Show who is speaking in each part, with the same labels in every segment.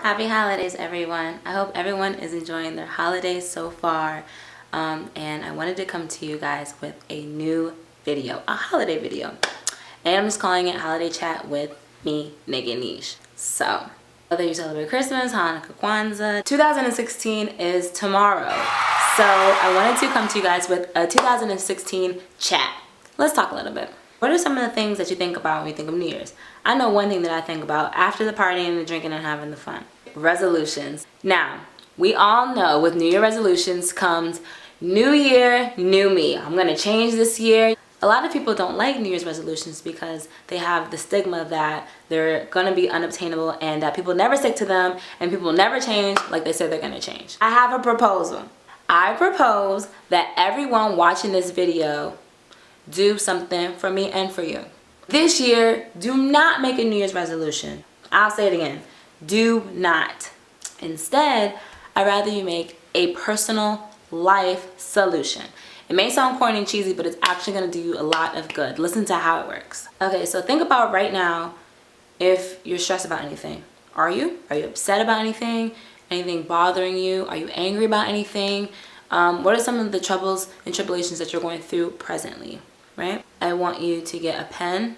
Speaker 1: Happy holidays, everyone. I hope everyone is enjoying their holidays so far. And I wanted to come to you guys with a new video, a holiday video. And I'm just calling it Holiday Chat with me, Nigga Niche. So, whether you celebrate Christmas, Hanukkah, Kwanzaa, 2016 is tomorrow. So, I wanted to come to you guys with a 2016 chat. Let's talk a little bit. What are some of the things that you think about when you think of New Year's? I know one thing that I think about after the partying, the drinking, and having the fun. Resolutions. Now, we all know with New Year resolutions comes New Year, new me. I'm going to change this year. A lot of people don't like New Year's resolutions because they have the stigma that they're going to be unobtainable and that people never stick to them and people never change like they said they're going to change. I have a proposal. I propose that everyone watching this video do something for me and for you. This year, do not make a New Year's resolution. I'll say it again. Do not. Instead, I'd rather you make a personal life solution. It may sound corny and cheesy, but it's actually going to do you a lot of good. Listen to how it works. Okay, so think about right now if you're stressed about anything. Are you? Are you upset about anything? Anything bothering you? Are you angry about anything? What are some of the troubles and tribulations that you're going through presently, right? I want you to get a pen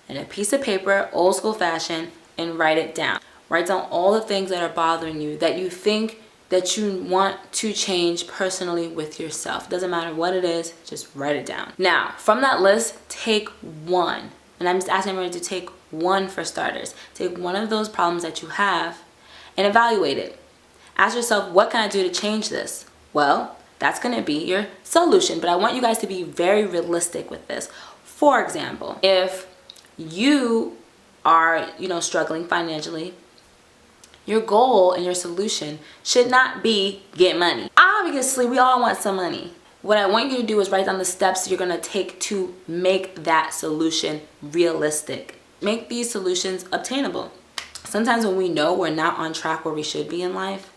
Speaker 1: and a piece of paper, old school fashion, and write it down. Write down all the things that are bothering you that you think that you want to change personally with yourself. Doesn't matter what it is, just write it down. Now, from that list, take one. And I'm just asking everybody to take one for starters. Take one of those problems that you have and evaluate it. Ask yourself, what can I do to change this? Well, that's going to be your solution, but I want you guys to be very realistic with this. For example, if you are, struggling financially, your goal and your solution should not be get money. Obviously, we all want some money. What I want you to do is write down the steps you're going to take to make that solution realistic. Make these solutions obtainable. Sometimes when we know we're not on track where we should be in life,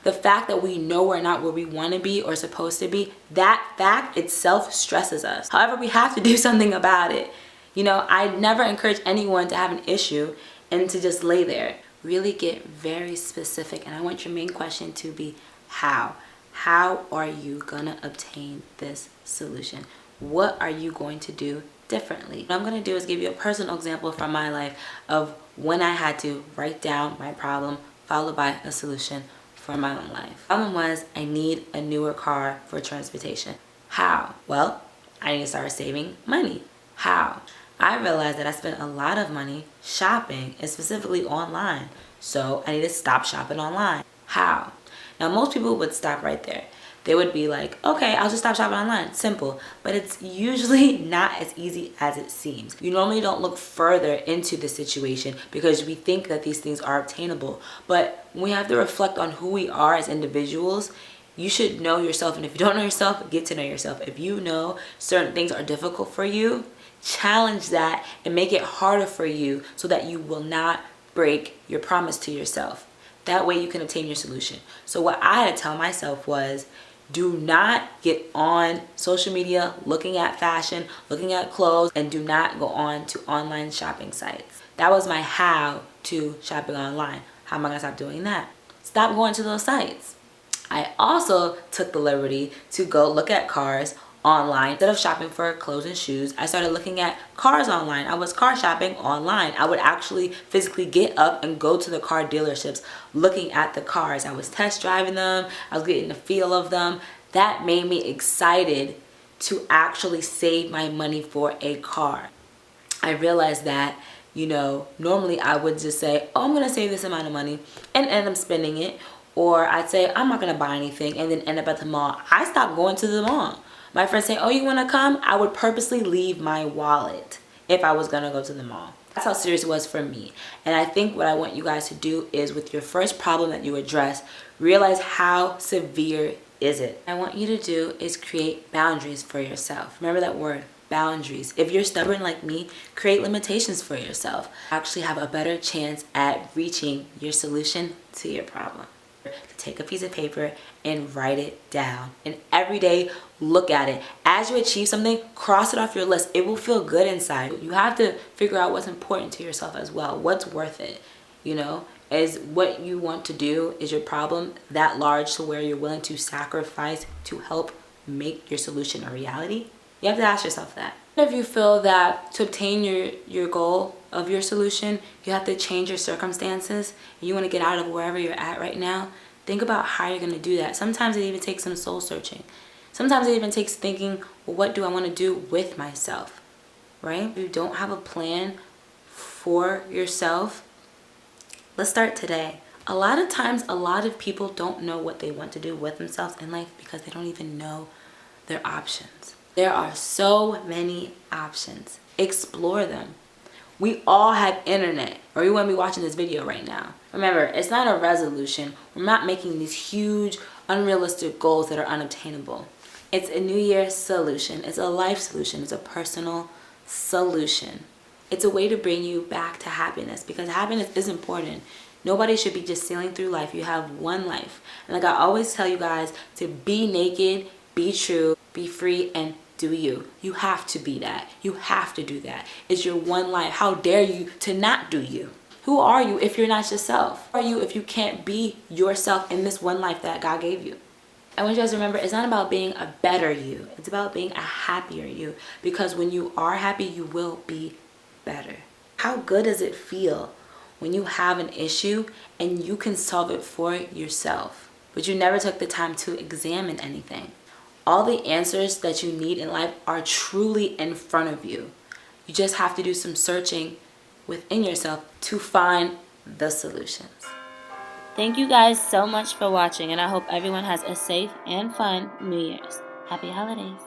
Speaker 1: the fact that we know we're not where we want to be or supposed to be, that fact itself stresses us. However, we have to do something about it. I never encourage anyone to have an issue and to just lay there. Really get very specific, and I want your main question to be how. How are you gonna obtain this solution? What are you going to do differently? What I'm gonna do is give you a personal example from my life of when I had to write down my problem followed by a solution for my own life. The problem was I need a newer car for transportation. How? Well, I need to start saving money. How? I realized that I spent a lot of money shopping, and specifically online. So I need to stop shopping online. How? Now, most people would stop right there. They would be like, okay, I'll just stop shopping online. Simple. But it's usually not as easy as it seems. You normally don't look further into the situation because we think that these things are obtainable. But we have to reflect on who we are as individuals. You should know yourself. And if you don't know yourself, get to know yourself. If you know certain things are difficult for you, challenge that and make it harder for you so that you will not break your promise to yourself. That way you can obtain your solution. So what I had to tell myself was, do not get on social media looking at fashion, looking at clothes, and do not go on to online shopping sites. That was my how to shopping online. How am I gonna stop doing that? Stop going to those sites. I also took the liberty to go look at cars online. Instead of shopping for clothes and shoes, I started looking at cars online. I was car shopping online. I would actually physically get up and go to the car dealerships looking at the cars. I was test driving them. I was getting the feel of them. That made me excited to actually save my money for a car. I realized that, normally I would just say, oh, I'm going to save this amount of money and end up spending it. Or I'd say, I'm not going to buy anything and then end up at the mall. I stopped going to the mall. My friends say, oh, you want to come? I would purposely leave my wallet if I was going to go to the mall. That's how serious it was for me. And I think what I want you guys to do is with your first problem that you address, realize how severe is it. What I want you to do is create boundaries for yourself. Remember that word, boundaries. If you're stubborn like me, create limitations for yourself. Actually have a better chance at reaching your solution to your problem. Take a piece of paper and write it down, and every day look at it. As you achieve something, cross it off your list. It will feel good inside. You have to figure out what's important to yourself as well, what's worth it, Is what you want to do, is your problem that large to where you're willing to sacrifice to help make your solution a reality? You have to ask yourself that. If you feel that to obtain your goal of your solution, you have to change your circumstances, and you want to get out of wherever you're at right now, think about how you're going to do that. Sometimes it even takes some soul searching. Sometimes it even takes thinking, well, what do I want to do with myself, right? If you don't have a plan for yourself, let's start today. A lot of times, a lot of people don't know what they want to do with themselves in life because they don't even know their options. There are so many options. Explore them. We all have internet, or you wouldn't be watching this video right now. Remember, it's not a resolution. We're not making these huge, unrealistic goals that are unobtainable. It's a New Year's solution. It's a life solution. It's a personal solution. It's a way to bring you back to happiness, because happiness is important. Nobody should be just sailing through life. You have one life. And like I always tell you guys, to be naked, be true, be free, and do you. You have to be that. You have to do that. It's your one life. How dare you to not do you? Who are you if you're not yourself? Who are you if you can't be yourself in this one life that God gave you? I want you guys to remember, it's not about being a better you. It's about being a happier you. Because when you are happy, you will be better. How good does it feel when you have an issue and you can solve it for yourself, but you never took the time to examine anything? All the answers that you need in life are truly in front of you. You just have to do some searching within yourself to find the solutions. Thank you guys so much for watching, and I hope everyone has a safe and fun New Year's. Happy holidays.